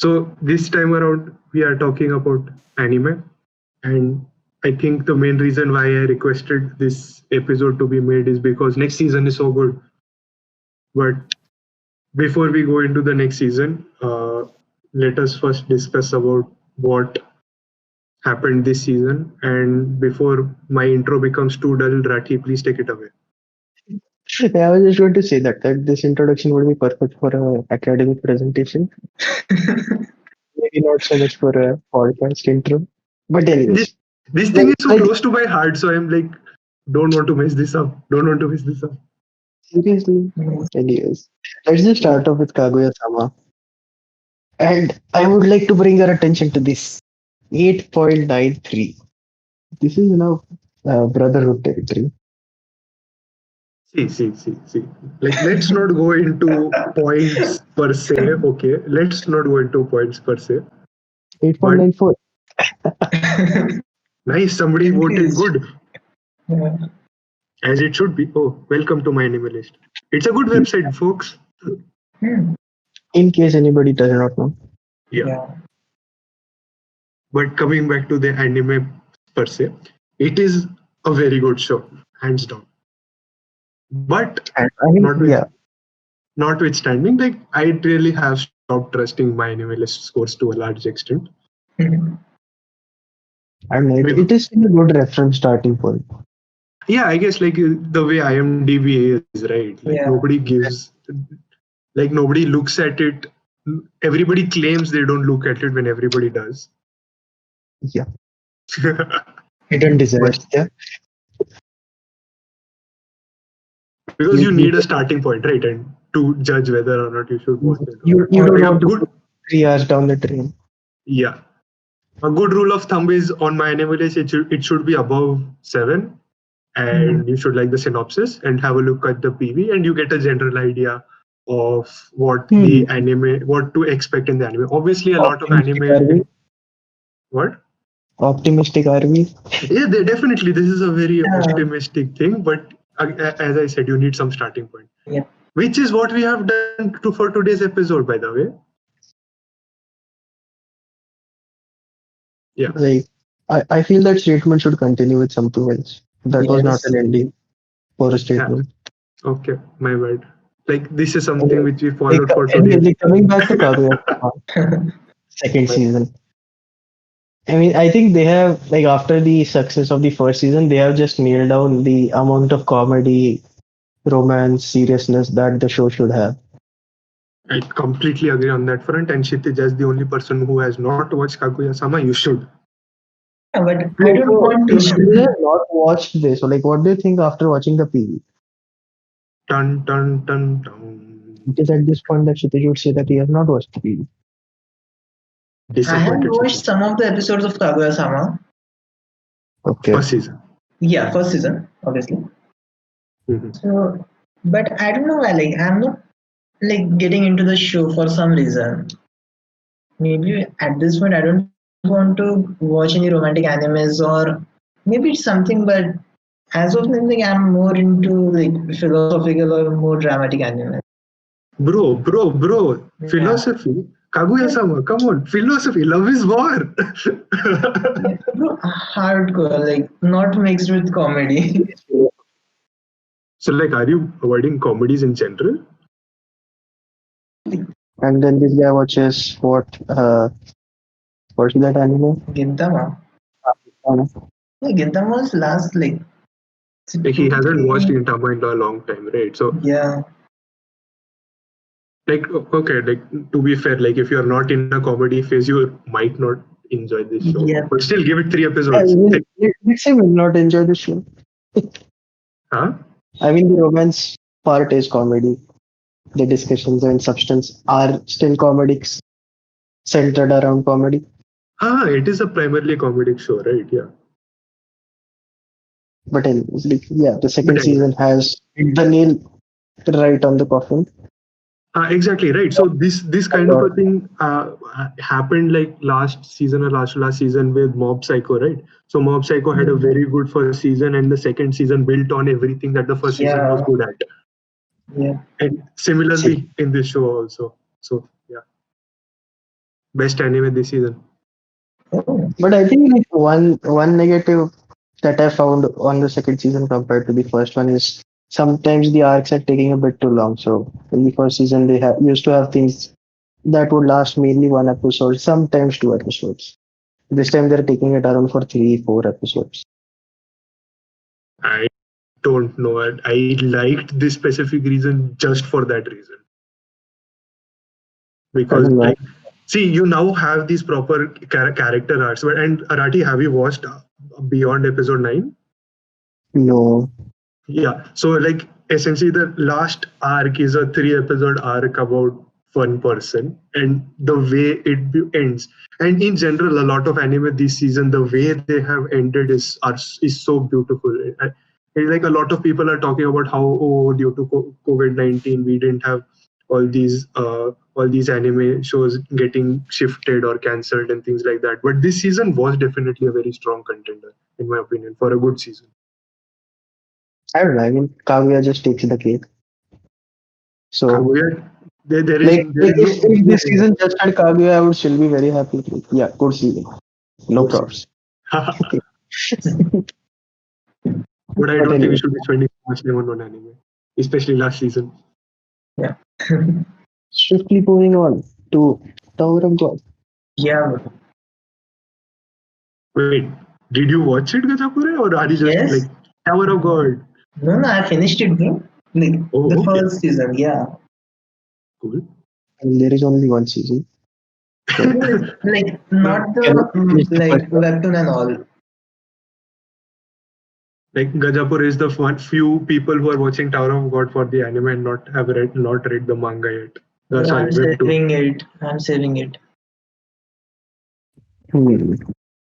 So this time around, we are talking about anime, and I think the main reason why I requested this episode to be made is because next season is so good. But before we go into the next season, let us first discuss about what happened this season. And before my intro becomes too dull, Rathi, please take it away. Yeah, I was just going to say that this introduction would be perfect for an academic presentation. Maybe not so much for a podcast intro. But This, anyways, this thing is like, so close to my heart, so I'm like, don't want to mess this up. Don't want to mess this up. seriously. Anyways, let's just start off with Kaguya-sama. And I would like to bring your attention to this 8.93. This is brotherhood territory. See. Like, let's not go into points per se. Okay, let's not go into points per se. 8.94. Nice, somebody voted good, Yeah. as it should be. Oh, welcome to my anime list. It's a good website, folks. Hmm. In case anybody does not know. Yeah. But coming back to the anime per se, it is a very good show, hands down. But And I mean, notwithstanding, like, I really have stopped trusting my anime list scores to a large extent. I mean, it is still a good reference starting point. Yeah, I guess like the way IMDb is, right? Like Yeah. nobody gives, like nobody looks at it. Everybody claims they don't look at it when everybody does. Yeah. Hidden desires. Yeah. Because you need a starting point, right? And to judge whether or not you should watch it. You Or don't like a want to good, put 3 hours down the drain. yeah. A good rule of thumb is on my anime list, it should be above 7. And you should like the synopsis and have a look at the PV, and you get a general idea of what the anime, what to expect in the anime. Obviously, a lot of Optimistic anime. are we? What? Optimistic are we? Yeah, definitely. This is a very optimistic thing, but as I said, you need some starting point. Yeah. Which is what we have done for today's episode, by the way. Yeah. Like, I feel that statement should continue with something else. That was not Yes. an ending for a statement. Okay, my bad. Like, this is something Okay. which we followed for Anyway, today. coming back to Kaguya second season. I mean, I think they have, like, after the success of the first season, they have just nailed down the amount of comedy, romance, seriousness that the show should have. I completely agree on that front. And Kshitij, as the only person who has not watched Kaguya-sama, you should. Yeah, but I don't want If to. you have not watched this, so like, what do you think after watching the PV? Dun dun dun dun. It is at this point that Kshitij would say that he has not watched the PV. I have Disappointed. watched some of the episodes of Kaguya-sama. Okay. First season. Yeah, first season, obviously. Mhm. So, but I don't know why. Like, I'm not like getting into the show for some reason. Maybe at this point, I don't want to watch any romantic animes, or maybe it's something. But as of now, like, I'm more into like philosophical or more dramatic anime. Bro. Yeah. Philosophy. Kaguya-sama, come on. Philosophy. Love is war. Yeah, bro, hardcore, like not mixed with comedy. So, like, are you avoiding comedies in general? And then this guy watches what's that anime? Gintama. Um, Yeah, Gintama was last like. Like, he hasn't watched Gintama in a long time, right? So, Yeah. like, okay, like, to be fair, like, if you're not in a comedy phase, you might not enjoy this show. Yeah. But still, give it 3 Yeah, episodes. let's say will not enjoy the show. Huh? I mean, the romance part is comedy. The discussions and substance are still comedics centered around comedy. It is a primarily comedic show, right? Yeah. But anyways, like, yeah, the second But anyway. season has hit the nail right on the coffin. Exactly right. So this kind of a thing happened like last season or last season with Mob Psycho, right? So Mob Psycho had a very good first season, and the second season built on everything that the first season was good at. Yeah. And similarly in this show also. So yeah. best anime this season. Oh, But I think like one negative that I found on the second season compared to the first one is sometimes the arcs are taking a bit too long. So in the first season they used to have things that would last mainly one episode, sometimes two episodes. This time they're taking it around for three, 4 episodes. I don't know. I liked this specific reason just for that reason. I Because don't know. like, see, you now have these proper character arcs. But and Arati, have you watched beyond episode 9? No. Yeah. So like essentially the last arc is a 3 episode arc about one person and the way it ends. And in general, a lot of anime this season, the way they have ended is so beautiful. And like a lot of people are talking about how due to COVID-19 we didn't have all these anime shows getting shifted or cancelled and things like that. But this season was definitely a very strong contender, in my opinion, for a good season. I don't know. I mean, Kaguya just takes the cake. So, Kaguya, like, there is if no this season just had Kaguya, I would still be very happy. Like, yeah, good season. No good problems. season. But I But don't think we anyway, should be spending so much time on one anime, especially last season. yeah. swiftly moving on to Tower of God. Yeah. Wait, did you watch it, Gajapure, or are you just like Yes. Tower of God? No, no, I finished it, bro. Like the Oh, okay, first season, yeah. cool. And there is only one season. So, Like But not the can finish the like first one. webtoon and all. like Gajapur is the few people who are watching Tower of God for the anime and not read the manga yet. Yeah, Sorry, I'm webtoon. saving it. I'm saving it. Hmm.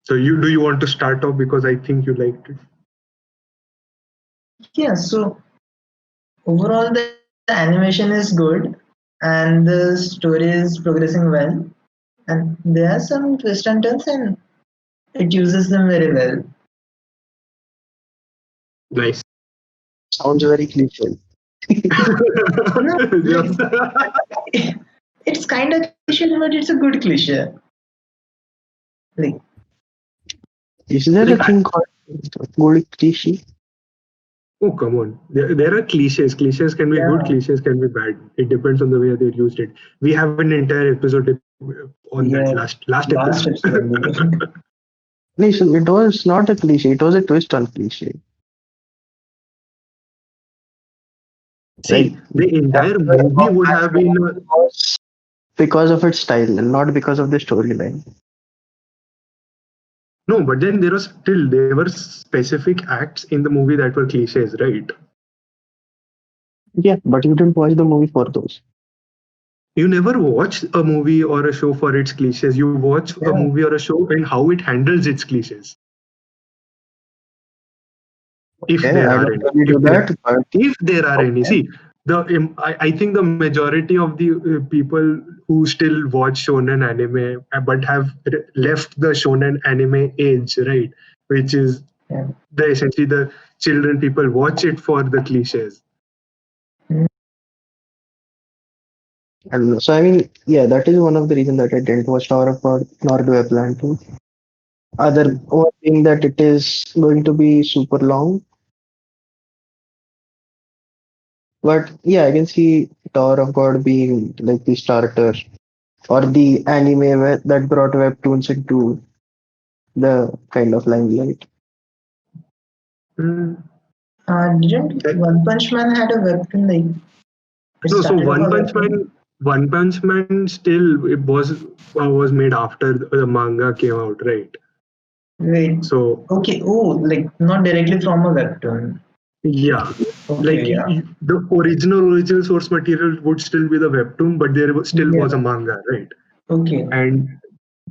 So you want to start off because I think you liked it. Yeah, so overall the animation is good and the story is progressing well. And there are some twists and turns and it uses them very well. Nice. Sounds very cliche. No, like Just- it's kind of cliche, but it's a good cliche. Like Is there a like thing called gold cliche? oh, come on. There are cliches. Cliches can be good, yeah, cliches can be bad. It depends on the way they used it. We have an entire episode on that yeah. last Last episode. episode. Listen, it was not a cliche. It was a twist on cliche. Like See, the that entire movie would have been was because of its style and not because of the storyline. no, but then there were specific acts in the movie that were cliches, right? Yeah, but you didn't watch the movie for those. You never watch a movie or a show for its cliches. You watch a Yeah, movie or a show and how it handles its cliches, if Okay, there I are don't any. really do that, but If there are any, okay. see, I think the majority of the people who still watch shonen anime but have left the shonen anime age, right, which is yeah. the essentially the children, people watch it for the cliches. Mm. I don't know. So I mean, yeah, that is one of the reasons that I didn't watch Tower of God, nor do I plan to. Other one thing that it is going to be super long, but yeah, I can see Tower of God being like the starter or the anime that brought webtoons into the kind of limelight. Mm. Didn't Eh, One Punch Man had a webtoon like it no, so started off a webtoon? One Punch Man still it was made after the manga came out, right? Wait, So okay. Oh, like not directly from a webtoon. yeah, like Okay, yeah. the original source material would still be the webtoon, but still Yeah. was a manga, right? Okay. And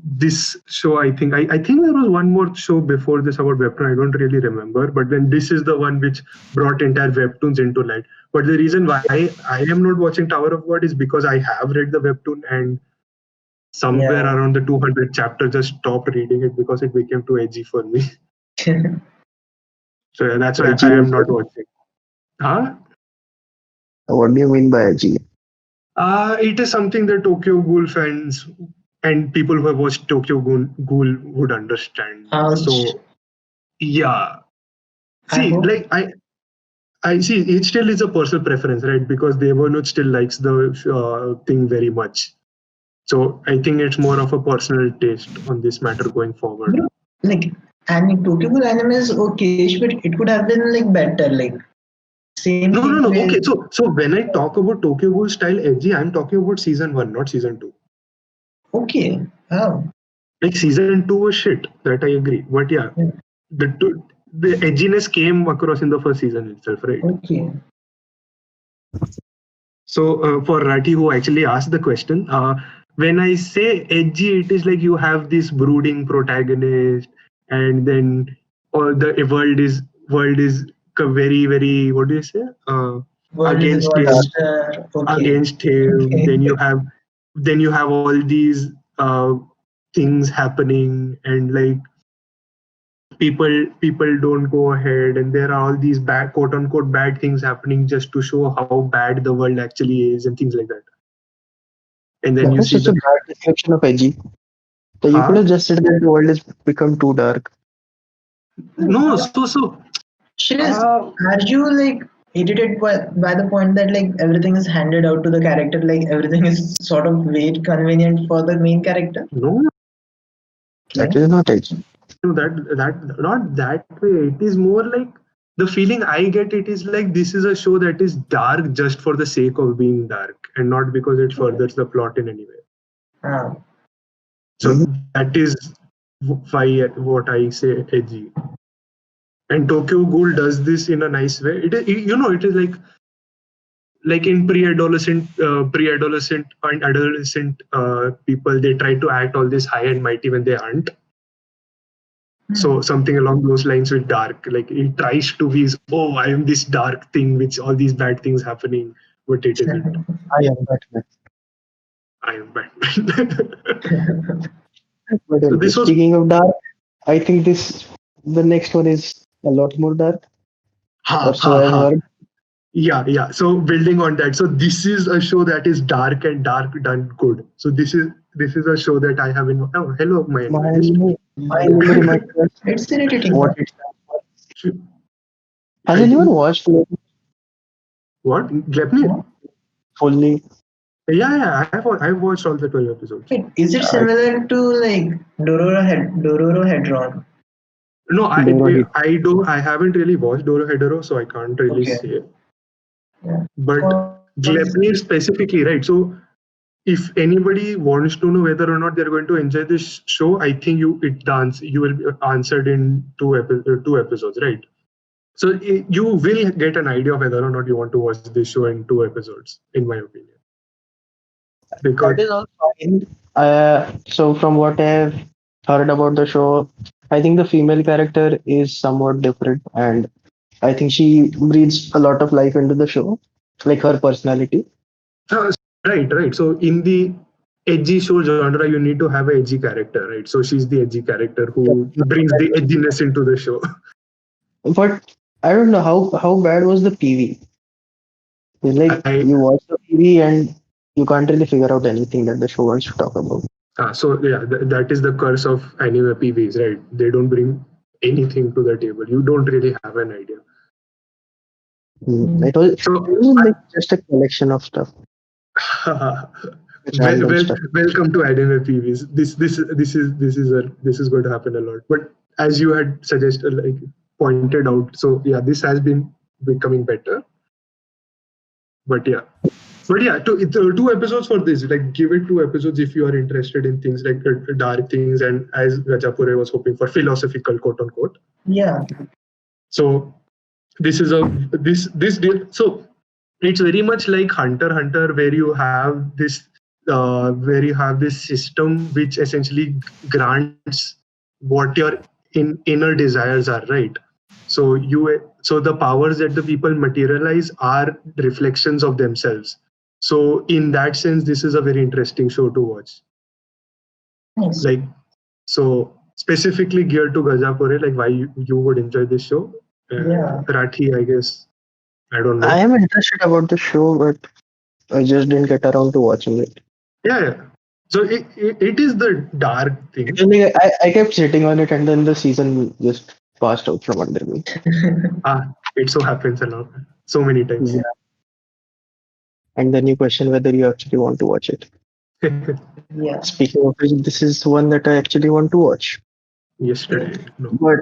this show, I think there was one more show before this about webtoon. I don't really remember, but then this is the one which brought entire webtoons into light. But the reason why I am not watching Tower of God is because I have read the webtoon and somewhere Yeah. around the 200 chapter just stopped reading it because it became too edgy for me. So yeah, that's why I Edgy am is not watching. Huh? what do you mean by edgy? It is something that Tokyo Ghoul fans and people who have watched Tokyo Ghoul would understand. Ouch. So yeah, I see, hope. like I see it still is a personal preference, right? Because Devanut still likes the thing very much. So I think it's more of a personal taste on this matter going forward. Bro, like, Tokyo Ghoul anime is okay, but it could have been like better. Like, same No, thing no, no. with. Okay, so when I talk about Tokyo Ghoul style edgy, I'm talking about season one, not season two. Okay. Oh. Like season two was shit. That I agree. But yeah, Yeah. the edginess came across in the first season itself, right? Okay. So for Rati, who actually asked the question, when I say edgy, it is like you have this brooding protagonist, and then all the world is very very, what do you say, World is a against him, monster. Okay. against him. Okay. Then you have all these things happening, and like people don't go ahead, and there are all these bad, quote unquote, bad things happening just to show how bad the world actually is and things like that. And then That you was see such a the bad description of edgy. So you could huh have just said that the world has become too dark. no so Shreyas, uh are you like irritated by the point that like everything is handed out to the character, like everything is sort of way convenient for the main character? no That Okay. is not edgy. no that not that way. It is more like the feeling I get, it is like this is a show that is dark just for the sake of being dark and not because it furthers the plot in any way. Ah. So Mhm. that is why what I say edgy. And Tokyo Ghoul does this in a nice way. It is, it is like in pre-adolescent and adolescent people, they try to act all this high and mighty when they aren't. So something along those lines with dark, like it tries to be, oh, I am this dark thing which all these bad things happening, but it isn't. I am Batman. I am Batman. But So this was speaking of dark, I think the next one is a lot more dark, ha or ha so I've ha. heard. Yeah. So building on that, so this is a show that is dark and dark done good. So this is a show that I have in. Oh, hello, my My analyst. my name reminds us It's irritating, what bro. it stands for. Has I anyone think watched it what Gleipnir? fully? Yeah. I've watched all the 12 episodes. Wait, is it I similar to like Dorohedron? No, Dorohedoro. I haven't really watched Dorohedoro, so I can't really Okay. say. Yeah. But Cause Gleipnir specifically, right? So if anybody wants to know whether or not they're going to enjoy this show, I think you will be answered in two episodes, right? So you will get an idea of whether or not you want to watch this show in two episodes, in my opinion. Because That is all fine. So from what I've heard about the show, I think the female character is somewhat different, and I think she breathes a lot of life into the show, like her personality. uh, right. So in the edgy show genre, you need to have an edgy character, right? So she's the edgy character who brings the edginess into the show. But I don't know how bad was the PV. It's like I you watch the PV and you can't really figure out anything that the show wants to talk about. so yeah, that is the curse of anime PVs, right? They don't bring anything to the table. You don't really have an idea. Mm. It So was like just a collection of stuff, just random stuff. welcome to anime PVs. This is going to happen a lot. But as you had suggested, like pointed out, so yeah, this has been becoming better. But yeah, two episodes for this. Like, give it two episodes if you are interested in things like dark things, and as Rajapure was hoping for, philosophical, quote unquote. yeah. So this is a this deal. So it's very much like Hunter x Hunter, where you have this system which essentially grants what your inner desires are, right? So the powers that the people materialize are reflections of themselves. So in that sense, this is a very interesting show to watch. Nice. Like, so specifically geared to Gajapure, like why you would enjoy this show. Yeah. Rathi, I guess, I don't I know. am interested about the show, but I just didn't get around to watching it. Yeah. So it is the dark thing. I kept sitting on it, and then the season just passed out from under me. It so happens a lot, so many times. Yeah. And then you question whether you actually want to watch it. Yeah. Speaking of which, this is one that I actually want to watch. Yesterday, no, But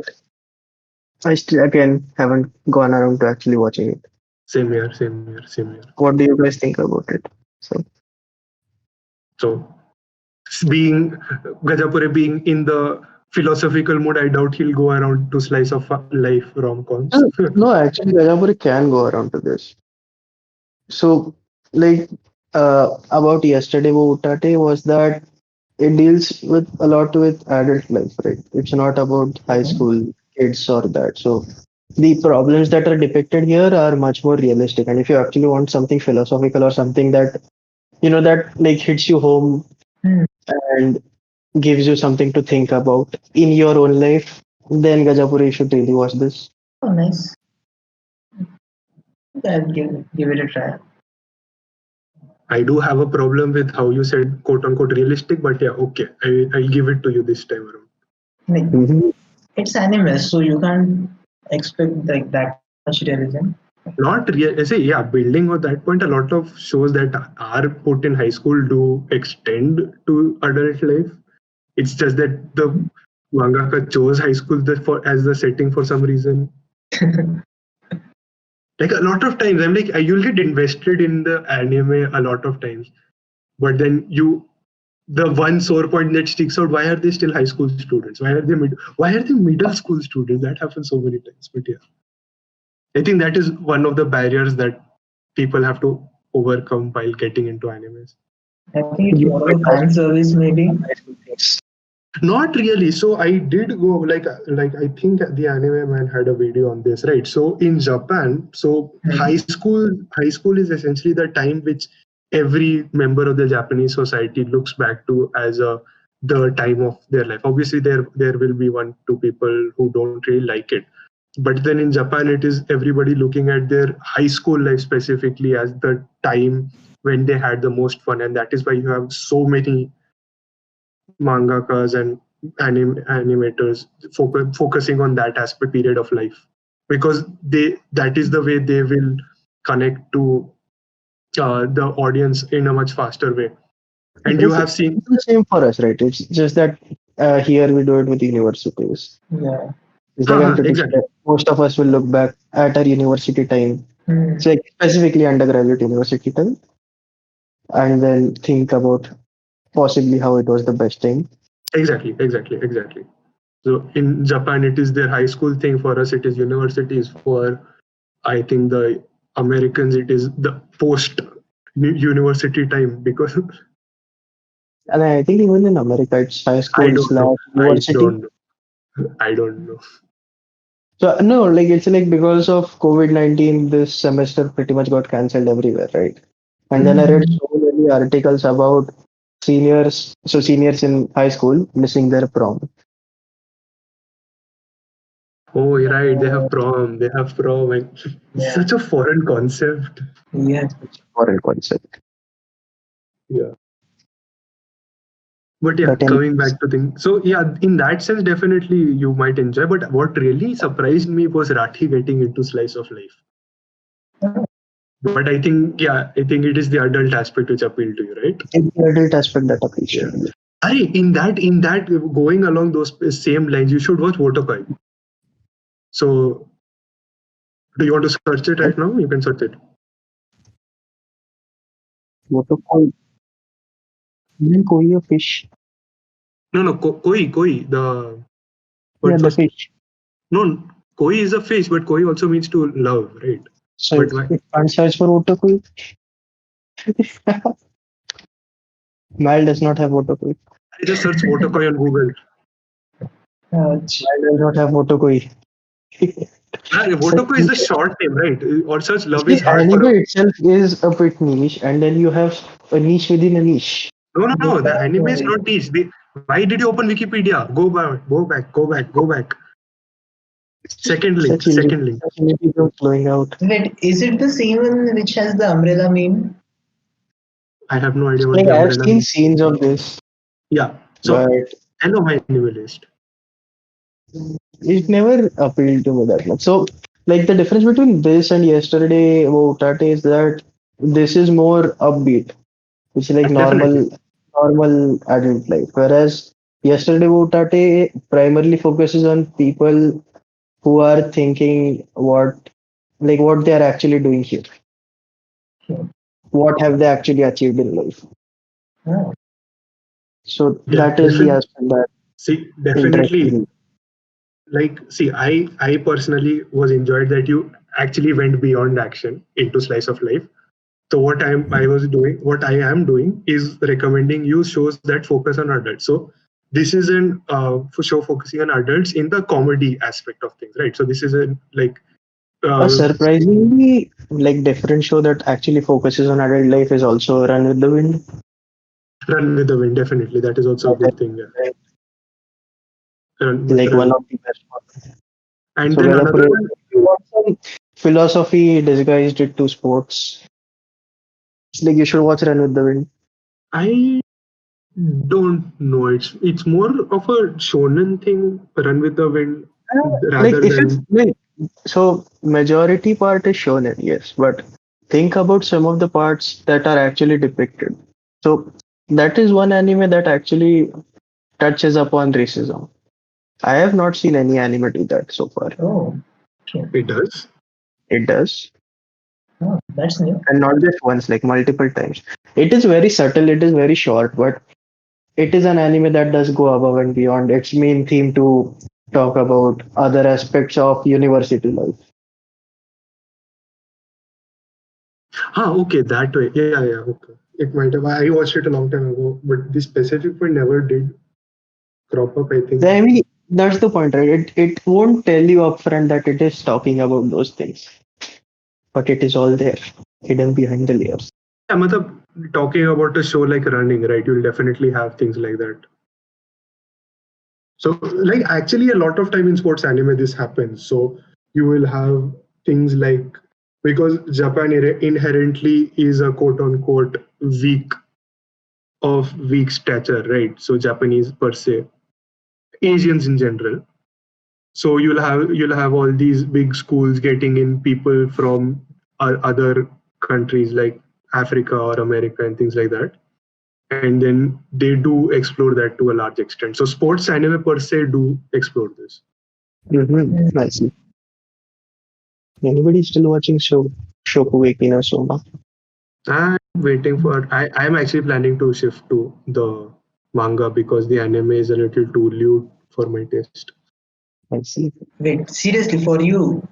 I still, again, haven't gone around to actually watching it. same year, same year, same year. What do you guys think about it? So being Gajapure being in the philosophical mood, I doubt he'll go around to slice of life rom-coms. No, actually, Gajapuri can go around to this. So, like, about yesterday, wo Utate was that it deals with a lot with adult life, right? It's not about high school kids or that. So, the problems that are depicted here are much more realistic. And if you actually want something philosophical or something that, that like hits you home Hmm. and gives you something to think about in your own life, then Gajapuri should really watch this. Oh, nice. I'll give it a try. I do have a problem with how you said quote unquote realistic, but yeah, okay, I'll give it to you this time around. Like, Mhm. it's anime, so you can't expect like that much realism. Not real. I say, yeah, building on that point, a lot of shows that are put in high school do extend to adult life. It's just that the mangaka chose high school for as the setting for some reason. Like a lot of times, I'm like, you'll get invested in the anime a lot of times, but then the one sore point that sticks out: why are they still high school students? Why are they middle school students? That happens so many times. But yeah, I think that is one of the barriers that people have to overcome while getting into animes. I think it's more of a fan service, maybe. Not really. So I did go like I think the anime man had a video on this, right? So in Japan, so high school is essentially the time which every member of the Japanese society looks back to as the time of their life. Obviously, there will be one two people who don't really like it, but then in Japan, it is everybody looking at their high school life specifically as the time when they had the most fun, and that is why you have so many mangakas and animators focusing on that aspect period of life, because that is the way they will connect to the audience in a much faster way. And you have seen It's the same for us, right? It's just that here we do it with universities. Yeah. It's like I'm pretty exactly. sure most of us will look back at our university time, Hmm. it's like specifically undergraduate university time, and then think about possibly how it was the best time. Exactly. So in Japan, it is their high school thing. For us, it is universities. For I think the Americans, it is the post university time, because And I think even in America, it's high I school don't know. slash I university. don't know. I don't know. So no, like it's like because of COVID-19, this semester pretty much got cancelled everywhere, right? And then I read Hmm. so many articles about seniors in high school missing their prom. Oh, you're right. They have prom. They have prom. Like, it's Yeah. such a foreign concept. Yeah. It's a foreign concept. Yeah. But yeah, But coming back anyways, to things. So yeah, in that sense, definitely you might enjoy. But what really surprised me was Rathi getting into slice of life. But I think it is the adult aspect which appealed to you, right? it's the adult aspect that Yeah. appreciates. Arey, in that going along those same lines, you should watch Wotokoi. So do you want to search it right now? You can search it. What to call? Then koi a fish. No, koi. The Yeah, what the was fish. no koi is a fish, but koi also means to love, right? So But if why? it can't search for otokoi, Mal does not have otokoi. I just search Wotokoi on Google. Ouch. Mal does not have otokoi. Wotoko is the short name, right? Or such love is See, hard for anime a. itself is a bit niche, and then you have a niche within a niche. No. The anime is Exactly. not niche. Why did you open Wikipedia? Go back. Second link. Such Second link. images flowing out. Wait, is it the same one which has the umbrella meme? I have no idea what Like the I've umbrella seen means. scenes of this, Yeah. So but I know my anime list. it never appealed to me that much. So, like the difference between this and yesterday Wotate is that this is more upbeat. It's like Definitely. normal adult life. Whereas yesterday Wotate primarily focuses on people who are thinking what they are actually doing here. What have they actually achieved in life? Oh, So Yeah, that is the definitely. aspect that See, interests definitely. me. Like, see, I personally was enjoyed that you actually went beyond action into slice of life. So what I am doing is recommending you shows that focus on adults. So this is an show focusing on adults in the comedy aspect of things, right? So this is a like A uh, surprisingly different show that actually focuses on adult life is also Run with the Wind. Run with the Wind. Definitely, that is also a That good thing. Yeah. is Run, like run. one of the best ones. And So then whether another one, if you want some philosophy disguised it to sports, it's like you should watch Run with the Wind. I don't know. It's more of a shonen thing. Run with the Wind Like rather if it's than like so majority part is shonen, yes, but think about some of the parts that are actually depicted. So that is one anime that actually touches upon racism. I have not seen any anime do that so far. oh, okay. it does. It does, Oh, that's new. and not just once, like multiple times. It is very subtle, it is very short, but it is an anime that does go above and beyond its main theme to talk about other aspects of university life. Okay, that way. Yeah, yeah, okay. It might have. I watched it a long time ago, but this specific one never did crop up, I think. I mean, that's the point, right? It won't tell you upfront that it is talking about those things, but it is all there, hidden behind the layers. Yeah, matlab, talking about a show like running, right? You'll definitely have things like that. So, like, actually, a lot of time in sports anime, this happens. So, you will have things like because Japan inherently is a quote unquote weak stature, right? So, Japanese per se, Asians in general. So you'll have all these big schools getting in people from other countries like Africa or America and things like that, and then they do explore that to a large extent. So sports anime per se do explore this. I see. Anybody still watching Shokugeki no Soma? I'm waiting for. I'm actually planning to shift to the manga because the anime is a little too lewd for my taste. I see. Wait, seriously, for you?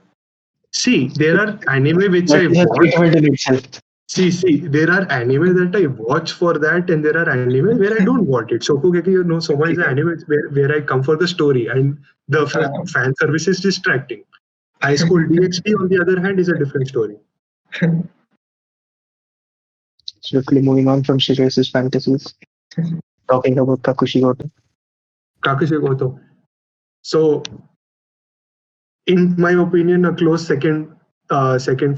See, there are anime which That I is a watch. statement in itself. See, there are anime that I watch for that, and there are anime where I don't want it. Shokugeki no Soma is an anime where I come for the story, and the Uh, fan service is distracting. High School DxD, on the other hand, is a different story. Swiftly moving on from Shreyas' fantasies, talking about Kakushigoto. Kakushigoto. So, in my opinion, a close second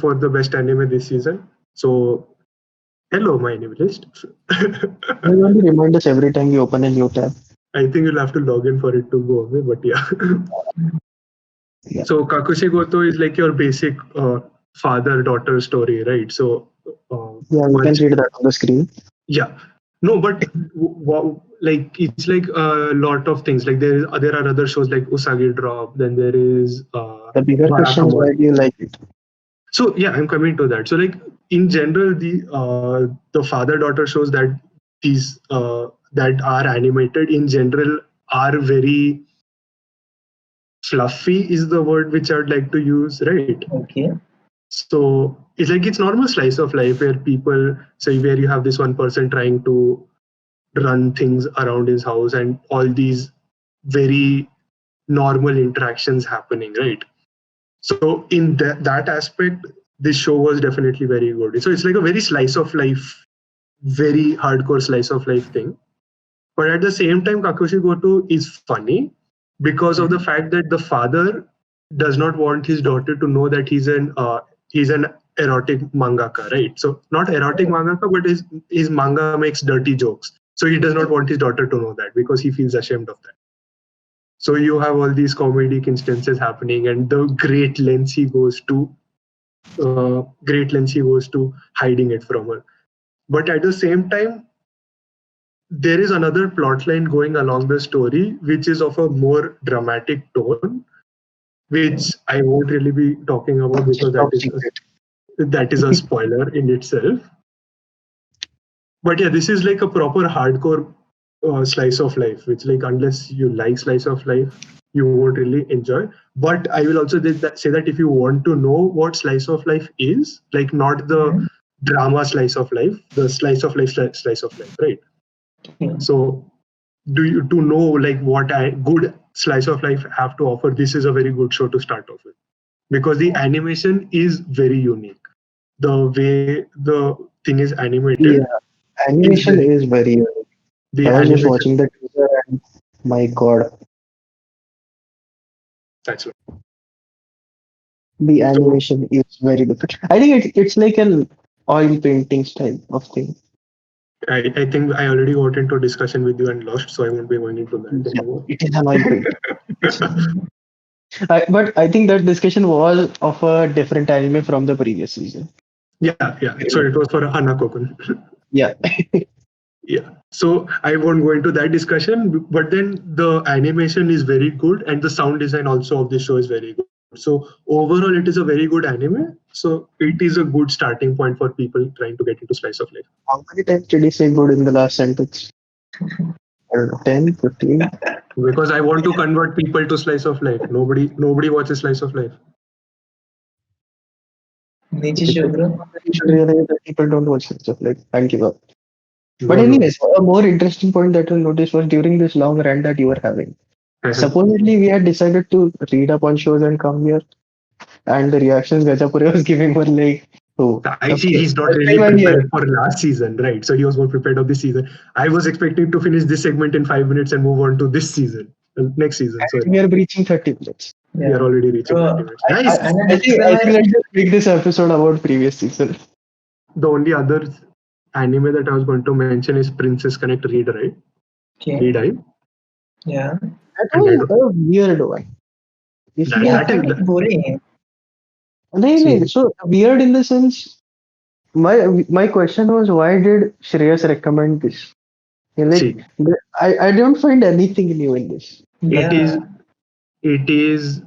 for the best anime this season. So, hello, my anime list. Why don't you remind us every time we open a new tab? I think you'll have to log in for it to go away, but yeah. Yeah, So Kakushigoto is like your basic father-daughter story, right? So yeah, we can once, read that on the screen. yeah, no, but like it's like a lot of things. Like there are other shows like Usagi Drop. Then there is The bigger question is Barakamon. why do you like it? So yeah, I'm coming to that. So like in general, the father-daughter shows these that are animated in general are very fluffy is the word which I would like to use, right? okay. So it's normal slice of life where people say where you have this one person trying to run things around his house and all these very normal interactions happening, right? So in that aspect, this show was definitely very good. So it's like a very slice of life, very hardcore slice of life thing. But at the same time, Kakushi Goto is funny because of the fact that the father does not want his daughter to know that he's an erotic mangaka, right? So not erotic mangaka, but his manga makes dirty jokes. So he does not want his daughter to know that because he feels ashamed of that. So you have all these comedic instances happening, and the great lengths he goes to hiding it from her. But at the same time, there is another plot line going along the story, which is of a more dramatic tone, which I won't really be talking about because Top secret. that is a spoiler in itself. But yeah, this is like a proper hardcore slice of life, which like unless you like slice of life, you won't really enjoy. But I will also say that if you want to know what slice of life is, like not the drama slice of life, the slice of life slice of life, right? So to know like what good slice of life have to offer, this is a very good show to start off with because the animation is very unique. The way the thing is animated, Yeah, animation is very unique. the I was just animation. watching the teaser and my god, That's right. the So animation is very different. I think it's like an oil painting style of thing. I think I already got into a discussion with you and lost, so I won't be going into that Yeah, anymore. it is an oil paint. But I think that discussion was of a different anime from the previous season. Yeah. So it was for Hanako-kun. Yeah. Yeah. So I won't go into that discussion, but then the animation is very good and the sound design also of the show is very good. So overall, it is a very good anime. So it is a good starting point for people trying to get into slice of life. How many times did you say good in the last sentence? I don't know, 10, 15? Because I want to convert people to slice of life. Nobody watches slice of life. Niche show, bro. You should realize that people don't watch stuff like thank you. But No. anyways, a more interesting point that I noticed was during this long rant that you were having. Supposedly, we had decided to read up on shows and come here, and the reactions Gachapure was giving were like, "Oh, I see okay, he's not first really time I'm here." prepared for last season, right? So he was more prepared of this season. I was expecting to finish this segment in 5 minutes and move on to this season, next season. Sorry, And we are reaching 30 minutes. we are already reaching 30 minutes. Nice. And I that's think when I'll just make this episode about previous season. The only other anime that I was going to mention is Princess Connect Read, right? Read okay, I. yeah, That And I was don't, a weird one. If that you, yeah, I that is found it boring. no, see so weird in the sense, my question was why did Shreyas recommend this? Like, see I don't find anything new in this. it is Yeah, it is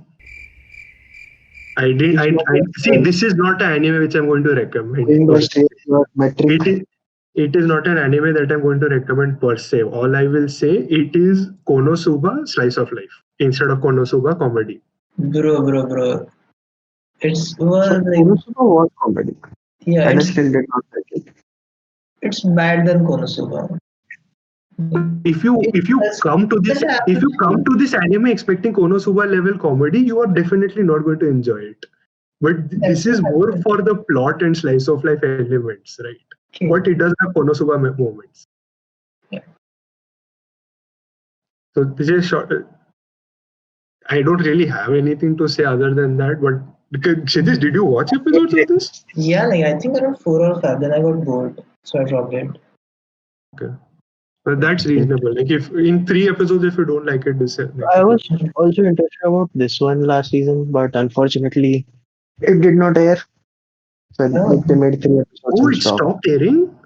I did He's not I see like this is not an anime which I'm going to recommend going per by se. straight your metric. It is it is not an anime that I'm going to recommend per se. All I will say it is Konosuba slice of life instead of Konosuba comedy. bro. It's So was like Konosuba was comedy, yeah, and I still did not like it. it's bad than Konosuba. If you It come to this doesn't have if you come to. to this anime expecting Konosuba level comedy, you are definitely not going to enjoy it. But this That's is what more happened. for the plot and slice of life elements, right? Okay. But it does have Konosuba moments. Yeah. So this is short. I don't really have anything to say other than that. But because Kshitish, did you watch episodes of this? Yeah, like I think around 4 or 5. Then I got bored, so I dropped it. Okay, well, that's reasonable. Like if in 3 episodes, if you don't like it, this next I was episode. also interested about this one last season, but unfortunately, it did not air. So Oh, like they made 3 episodes Oh, and it stopped. stopped airing.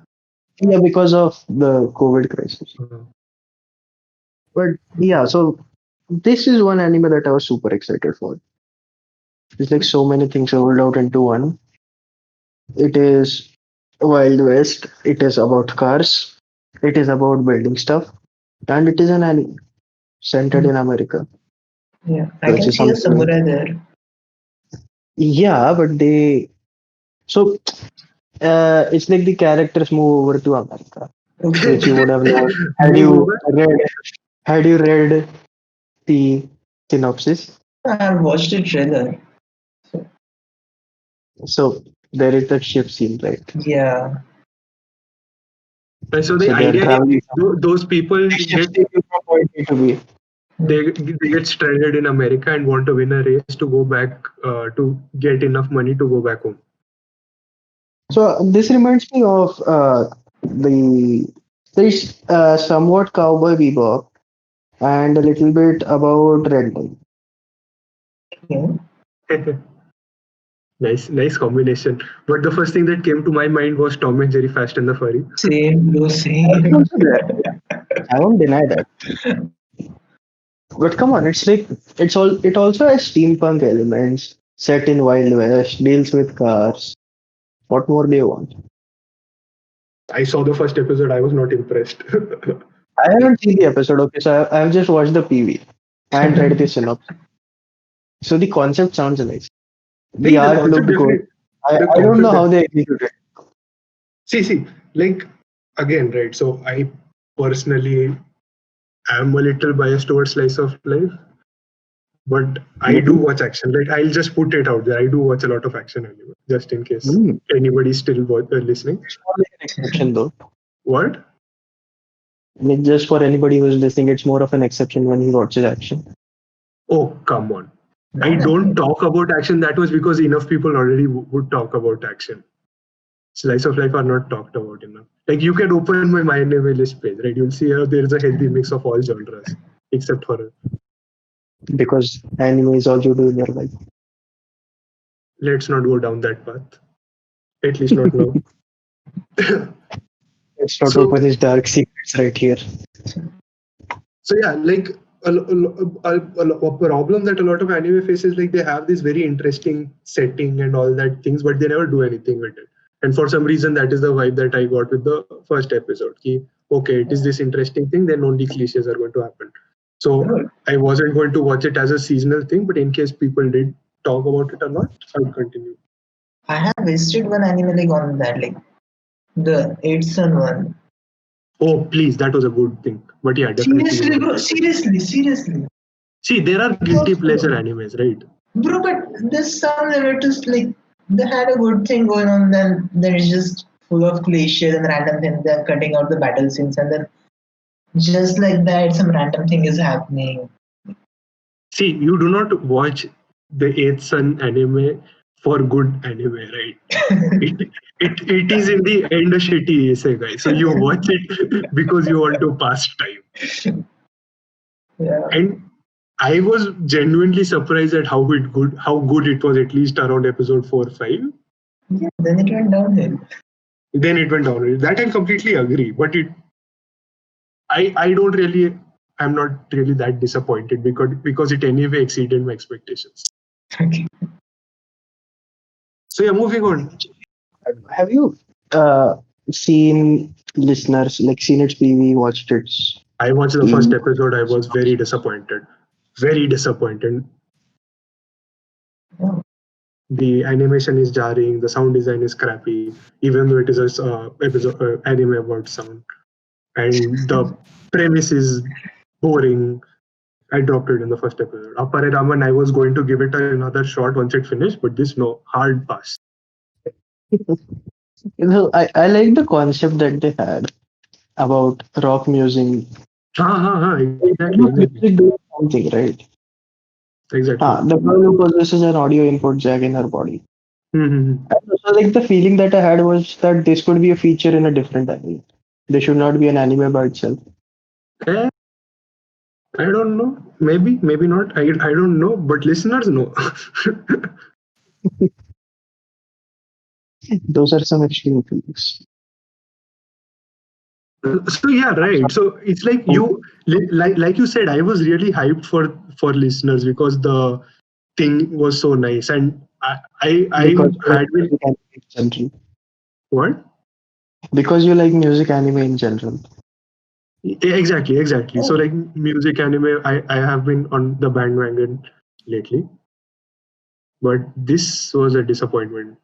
Yeah, because of the COVID crisis. Uh, But yeah, so this is one anime that I was super excited for. It's like so many things rolled out into one. It is Wild West. It is about cars. It is about building stuff, and it is an anime centered in America, yeah. I which can is see a something. samurai there. Yeah, but they so it's like the characters move over to America, which you would have known had Move you over. read the synopsis. I watched the trailer. So there is that ship scene, right? Yeah. So the So they are idea is traveling. those people The ship's taking from point A to B. they get stranded in America and want to win a race to go back to get enough money to go back home. So this reminds me of the there's somewhat Cowboy Bebop and a little bit about Red Line. Okay. Nice combination. But the first thing that came to my mind was Tom and Jerry Fast and the Furry. Same, bro, It's same. also there. I won't deny that. But come on, it's like it also has steampunk elements, set in Wild West, deals with cars. What more do you want? I saw the first episode. I was not impressed. I haven't seen the episode, okay, so I've just watched the PV and read the synopsis. So the concept sounds nice. The See, the art concept looked good. definitely. The I don't know concept. how they executed. See, like again, right? So I personally am a little biased towards slice of life, but I do Mm-hmm. watch action. Like I'll just put it out there. I do watch a lot of action anime, just in case Mm. anybody's still listening. It's more like an exception, though. What? Like, just for anybody who's listening, it's more of an exception when he watches action. Oh, come on. I No, don't talk about action that much because enough people already would talk about action. Slice of life are not talked about enough. Like you can open my My Anime List page, right? You'll see there is a healthy mix of all genres except horror. Because anime is all you do in your life. Let's not go down that path. At least not now. Let's not So open his dark secrets right here. so yeah, like a problem that a lot of anime faces, like they have this very interesting setting and all that things, but they never do anything with it. And for some reason, that is the vibe that I got with the first episode. Ki, okay, it is this interesting thing, then only cliches are going to happen. So I wasn't going to watch it as a seasonal thing, but in case people did talk about it a lot, I would continue. I have wasted one anime like on that, like the 8 Sun one. Oh, please, that was a good thing. But yeah, definitely you Seriously, know. bro, seriously. See, there are guilty pleasure animes, right? Bro, but there's some limit to like they had a good thing going on, then it's just full of cliches and random things. They're cutting out the battle scenes, and then just like that, some random thing is happening. See, you do not watch the Eighth Sun anime for good anime, right? It is in the end a shitty isekai. So you watch it because you want to pass time. Yeah, And I was genuinely surprised at how good it was, at least around episode 4 or 5. yeah. Then it went downhill. Then it went down. That I completely agree. But I don't really, I'm not really that disappointed because it anyway exceeded my expectations. Okay. So yeah, moving on. Have you seen listeners like seen its PV, watched its I watched the first episode. I was very disappointed. Very disappointed. Oh, The animation is jarring. The sound design is crappy, even though it is a episode anime about sound. And the premise is boring. I dropped it in the first episode. Appare Ranman, I was going to give it another shot once it finished, but this no, hard pass. I like the concept that they had about rock music. Exactly. Music doing something, right? Exactly. The girl who possesses an audio input jack in her body. Mm-hmm. And so, like the feeling that I had was that this could be a feature in a different anime. This should not be an anime by itself. Eh, I don't know. Maybe not. I don't know. But listeners know. Those are some extreme feelings. So yeah, right. So it's like like you said, I was really hyped for listeners because the thing was so nice, and I Because you like had been music anime in general. what? Because you like music anime in general. Exactly. So like music anime, I have been on the bandwagon lately, but this was a disappointment,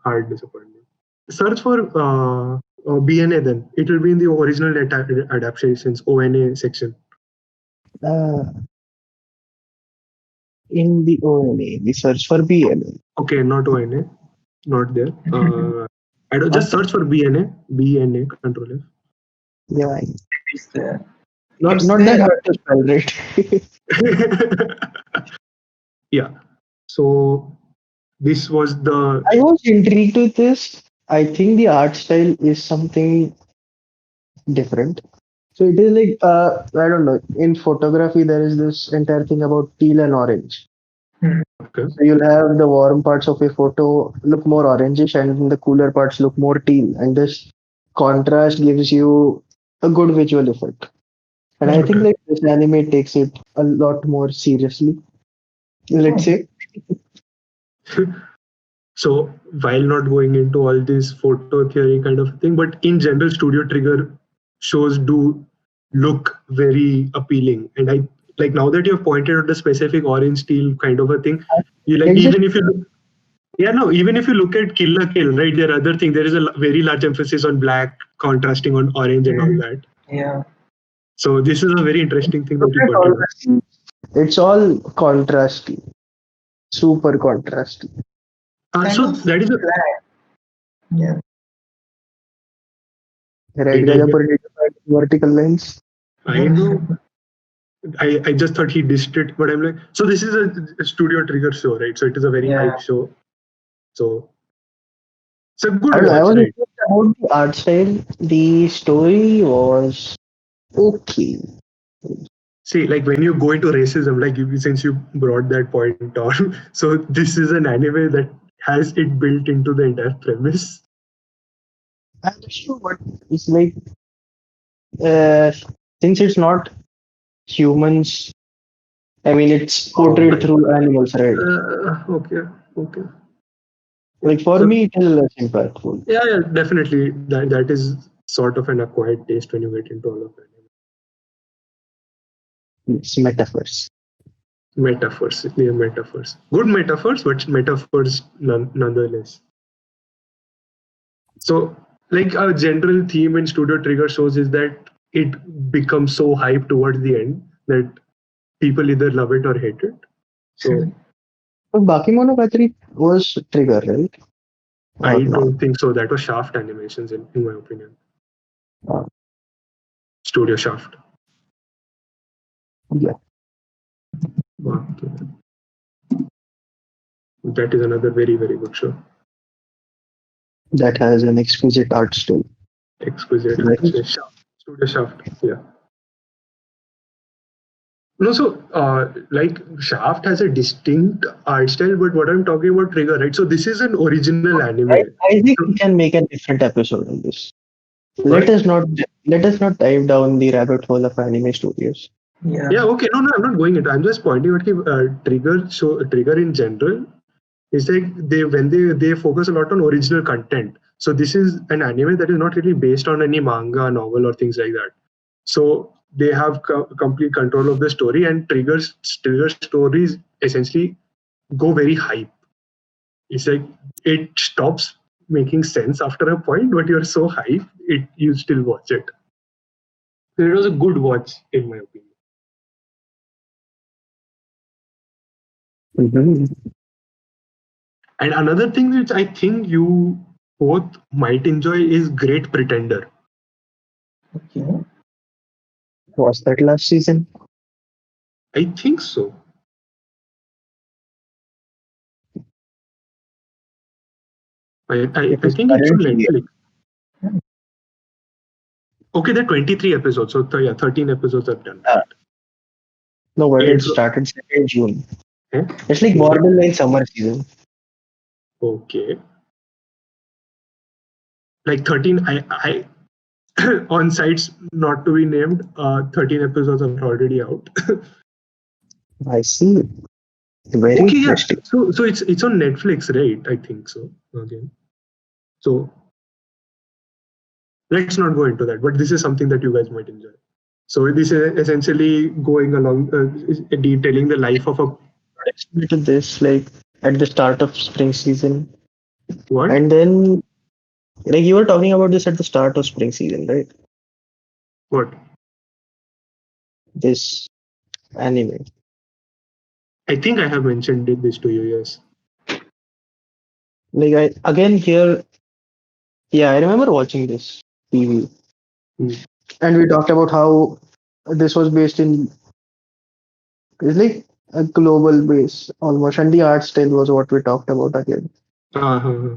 hard disappointment. Search for BNA then. It will be in the original adaptations ONA section. Uh, in the ONA, we search for BNA. Okay, not ONA, not there. I don't just search for BNA Control F. Yeah, it's there. not It's not that there. hard to spell, right? Yeah. So this was the I was intrigued with this I think the art style is something different. So it is like I don't know. In photography, there is this entire thing about teal and orange. Hmm. Okay. So you'll have the warm parts of a photo look more orangish, and the cooler parts look more teal. And this contrast gives you a good visual effect. And I think Okay. like this anime takes it a lot more seriously. Let's Oh, say. So while not going into all this photo theory kind of thing, but in general, Studio Trigger shows do look very appealing. And I like now that you have pointed out the specific orange steel kind of a thing, you like It's just even if you look, yeah, no, even if you look at Kill la Kill, right, there are other thing. There is a very large emphasis on black contrasting on orange and all hmm. that. Yeah. So this is a very interesting thing that look you at all pointed out. the scenes. It's all contrasty, super contrasty. Kind So of that is a flat. Yeah. Right, did I guys are hear? putting it vertical lines. I know. I just thought he dissed it, but I'm like, so this is a Studio Trigger show, right? So it is a very Yeah. hype show. So it's a good I don't know. I watch, was right? impressed about the art style. The story was okay. See, like when you go into racism, like since you brought that point on, so this is an anime that has it built into the entire premise. I'm not sure what it's like. Uh, since it's not humans, I mean, it's Oh portrayed my through animals, right? Okay, okay. Like for So me, it is less impactful. yeah, definitely that is sort of an acquired taste when you get into all of that. It's metaphors. Metaphors, clear metaphors, good metaphors, but metaphors nonetheless. So, like a general theme in Studio Trigger shows is that it becomes so hyped towards the end that people either love it or hate it. So, But Bakemonogatari was trigger, right? Or I not? don't think so. That was Shaft animations, in my opinion. Uh, Studio Shaft. yeah, Wow. That is another very, very good show. that has an exquisite art style. Exquisite. Right? Shaft. Studio Shaft. Yeah. No, so like Shaft has a distinct art style, but what I'm talking about Trigger, right? So this is an original I, anime. I think So, we can make a different episode on this. Let what? us not let us not dive down the rabbit hole of anime studios. Yeah. Yeah, okay. No, no, I'm not going into. I'm just pointing out Trigger. So Trigger in general is like they focus a lot on original content. So this is an anime that is not really based on any manga, novel, or things like that. So they have complete control of the story, and Trigger stories essentially go very hype. It's like it stops making sense after a point, but you're so hype, it you still watch it. So it was a good watch, in my opinion. Mhm. And another thing which I think you both might enjoy is Great Pretender. Okay. Was that last season? I think so. It I is think it's on currently. Netflix. Okay, there are 23 episodes. So yeah, 13 episodes are done, Uh, right? no, but it It's started second June. eh? It's like Okay. borderline summer season. Okay. Like 13 I on sites not to be named, 13 episodes are already out. I see. Very Okay, yeah. interesting. So it's on Netflix, right? I think so. Okay. So let's not go into that, but this is something that you guys might enjoy. So this is essentially going along, detailing the life of a To this like at the start of spring season, what? and then like you were talking about this at the start of spring season, right? What? This anime. I think I have mentioned this to you. Yes. Like I again here, yeah, I remember watching this TV, Hmm. and we talked about how this was based in it's like a global base almost, and the art style was what we talked about again. Uh-huh.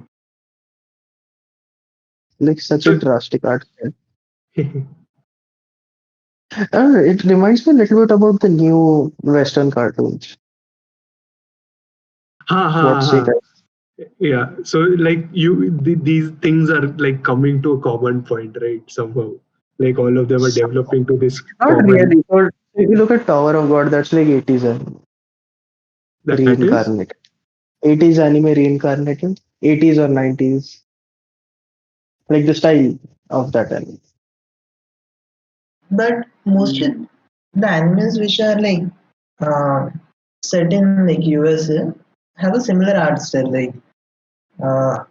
Like such a So, drastic art style. It reminds me a little bit about the new Western cartoons. ha ha What say ha. guys? Yeah. So like these things are like coming to a common point, right? Somehow, like all of them are developing to this Not common. really. But if you look at Tower of God, that's like 80s anime That is. reincarnated. 80s anime reincarnated. 80s or 90s. Like the style of that anime. But mostly the animes which are like uh, set in like USA have a similar art style. Uh,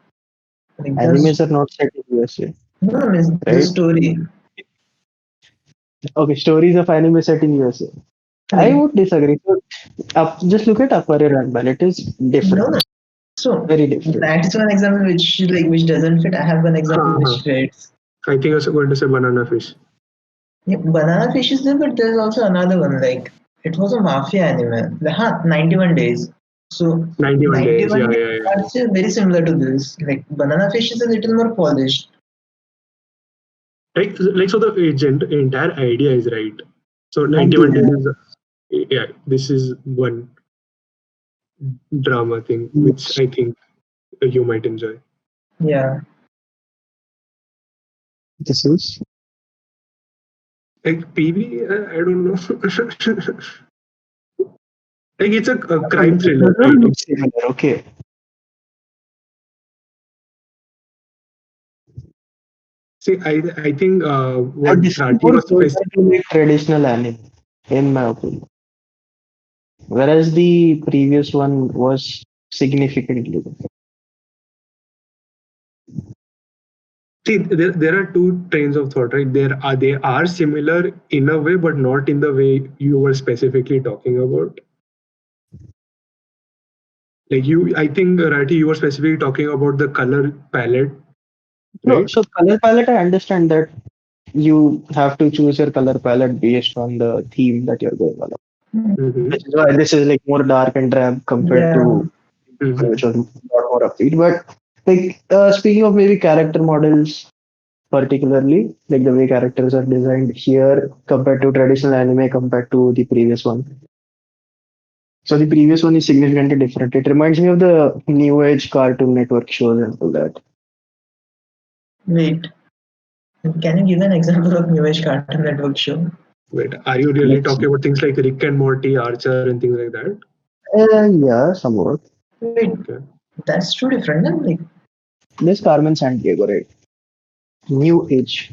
like the Animes are not set in USA, no, I mean, the right? story. Okay, stories of anime set in USA. I Like would disagree. So, just look at Appare Ranman. It is no, different. no. So Very different. that's one example which doesn't fit. I have one Ha example ha. which fits. I think I was going to say banana fish. Yeah, banana fish is there, but there's also another one. Like it was a mafia anime. 91 days. So 91 days. 91 Yeah, days yeah, yeah. are still very similar to this. Like banana fish is a little more polished. Like so the entire idea is right. So 91 Idea. days is yeah. This is one drama thing which Yes. I think you might enjoy. Yeah. This is. Like PV, I don't know. Like it's a But crime it thriller, right? doesn't look similar. Okay. See, I think what And this is Rati more was closer to like traditional anime, in my opinion. Whereas the previous one was significantly different. see there are two trains of thought, right? They are similar in a way, but not in the way you were specifically talking about. Like I think Rati, you were specifically talking about the color palette, No, right? so color palette, I understand that you have to choose your color palette based on the theme that you're going on. Mm-hmm. Which is why this is like more dark and drab compared Yeah. to which Mm-hmm. was a lot more upbeat. But like speaking of maybe character models, particularly like the way characters are designed here compared to traditional anime compared to the previous one. So the previous one is significantly different. It reminds me of the New Age Cartoon Network shows and all that. Wait. Can you give an example of New Age Cartoon Network show? Wait, are you really Let's talking see. about things like Rick and Morty, Archer, and things like that? Yeah, somewhat. Wait, Okay. that's too different. Then? Like, This Carmen Sandiego, right? New Age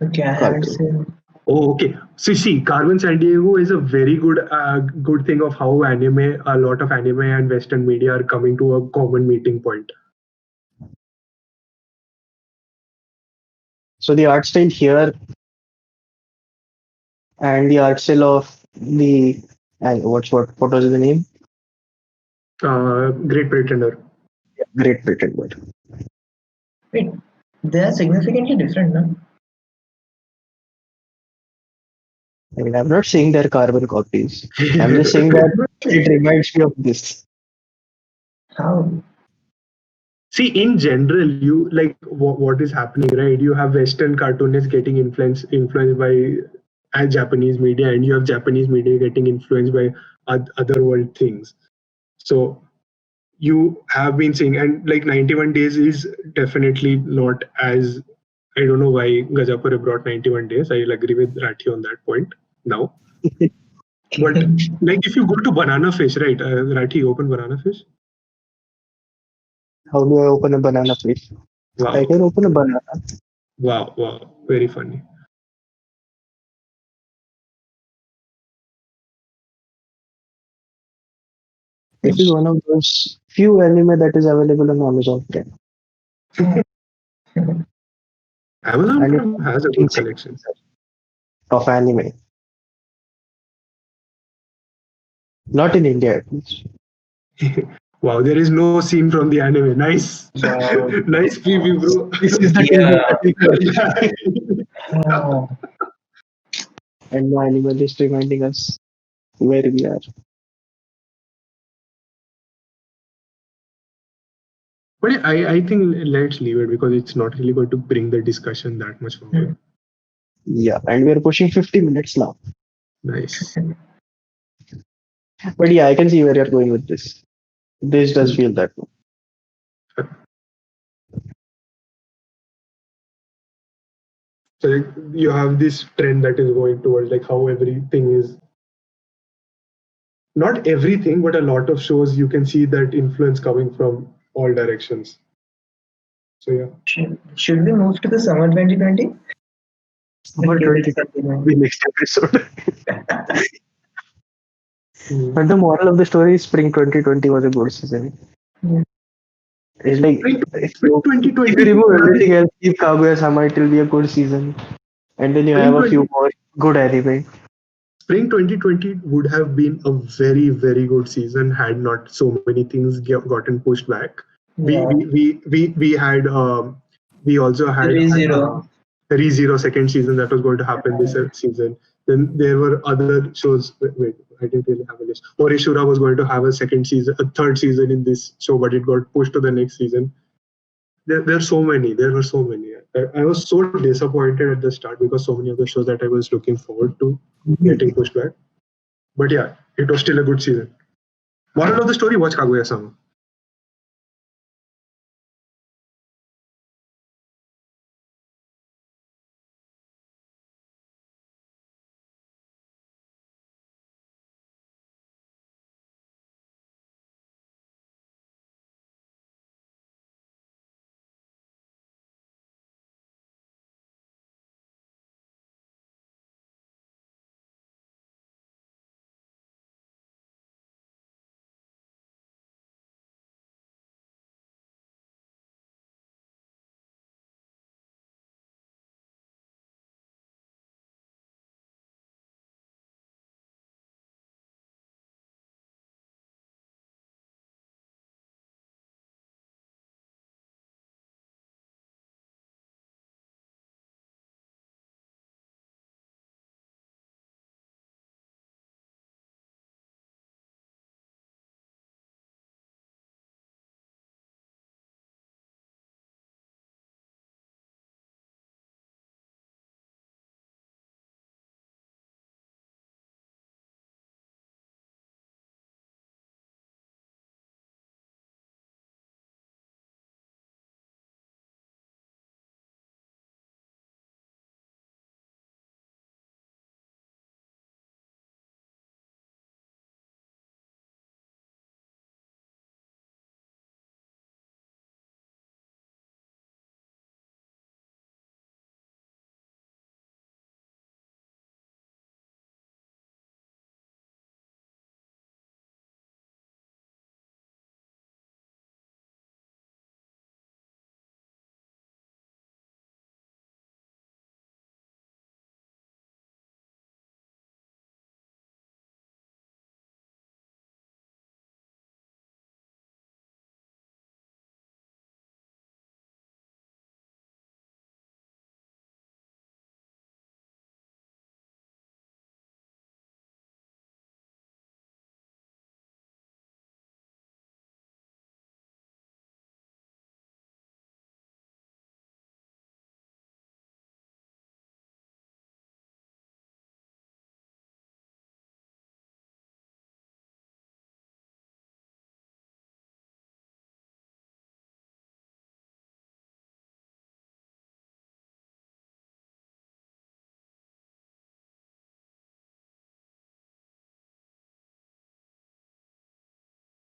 okay, I haven't cartoon. Oh, seen. okay. See, Carmen Sandiego is a very good thing of how a lot of anime and Western media are coming to a common meeting point. So the art style here and the art style of the and what was the name? Great Pretender. Great Britain. But Wait, they are significantly different, no? I mean, I'm not saying they're carbon copies. I'm just saying that it reminds me of this. How? See, in general, you like what is happening, right? You have Western cartoonists getting influenced by Japanese media, and you have Japanese media getting influenced by other world things. So you have been seeing, and like 91 days is definitely not as I don't know why Gajapure brought 91 days. I'll agree with Rathi on that point now. But like if you go to Banana Fish, right? Rathi, open Banana Fish. How do I open a banana fish? I Wow, can open a banana. wow, very funny. This is one of those few anime that is available on Amazon Prime, Amazon and it's Prime has a good collection. of anime. Not in India, at least. Wow, there is no scene from the anime. Nice, Wow. nice preview, bro. This is the Yeah. TV that we got. Oh, And the animal is reminding us where we are. But yeah, I think let's leave it because it's not really going to bring the discussion that much forward. Yeah, and we're pushing 50 minutes now. Nice. But yeah, I can see where you're going with this. This does feel that way. So like, you have this trend that is going towards like how everything is, not everything, but a lot of shows you can see that influence coming from all directions. So yeah. Should we move to the summer 2020? Summer Okay, 2020, let's continue. the next episode. Mm. But the moral of the story is Spring 2020 was a good season. Yeah. It's like if you 2020 remove everything else, keep Kaguya-sama, it will be a good season. And then you have a few more good anime. Spring 2020 would have been a very, very good season had not so many things gotten pushed back. Yeah. We had we also had ReZero. ReZero second season that was going to happen this season. Then there were other shows. Wait, I didn't really have a list. Orishura was going to have a second season, a third season in this show, but it got pushed to the next season. There were so many. I was so disappointed at the start because so many of the shows that I was looking forward to getting pushed back. But yeah, it was still a good season. Moral of the story: watch Kaguya-sama.